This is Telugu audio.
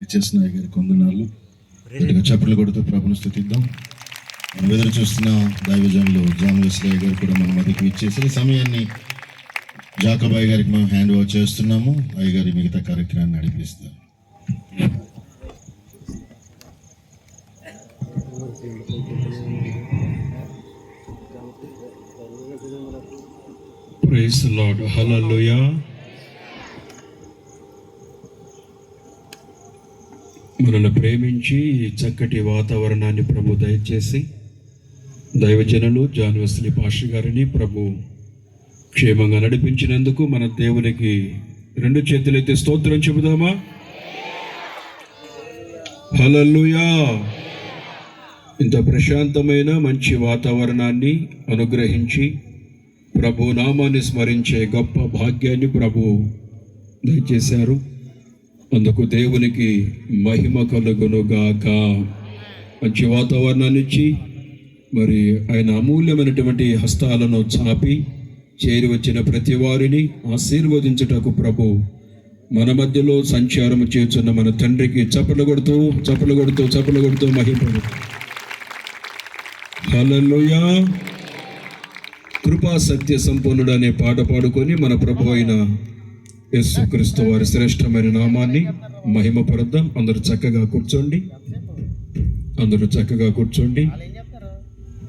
చేసిన గారి కొందనాలు చప్పట్లు కొడుతూ ప్రభుని స్తుతిద్దాం. మనం ఎదురు చూస్తున్న దైవజనులు జాన్ వెస్లీ గారు కూడా మన మధ్యకి ఇచ్చేసి ఈ సమయాన్ని జాకబాయ్ గారికి మనం హ్యాండ్ ఓవర్ చేస్తున్నాము. అయ్య గారి మిగతా కార్యక్రమాన్ని నడిపిస్తారు. ప్రైజ్ ది లార్డ్, హల్లెలూయా. మనల్ని ప్రేమించి ఈ చక్కటి వాతావరణాన్ని ప్రభు దయచేసి దైవజనులు జాన్ వెస్లీ పాస్టర్ గారిని ప్రభు క్షేమంగా నడిపించినందుకు మన దేవునికి రెండు చేతులైతే స్తోత్రం చెబుదామా? హల్లెలూయా. ఇంత ప్రశాంతమైన మంచి వాతావరణాన్ని అనుగ్రహించి ప్రభు నామాన్ని స్మరించే గొప్ప భాగ్యాన్ని ప్రభు దయచేశారు. అందుకు దేవునికి మహిమ కలుగునుగాక. మంచి వాతావరణాన్ని ఇచ్చి మరి ఆయన అమూల్యమైనటువంటి హస్తాలను చాపి చేరి వచ్చిన ప్రతి వారిని ఆశీర్వదించుటకు ప్రభు మన మధ్యలో సంచారం చేస్తున్న మన తండ్రికి చప్పలు కొడుతూ మహిమపడు. హల్లెలూయా. కృపా సత్య సంపన్నుడు అనే పాట పాడుకొని మన ప్రభు అయిన యేసుక్రీస్తు వారి శ్రేష్టమైన నామాన్ని మహిమపరుద్దాం. అందరూ చక్కగా కూర్చోండి.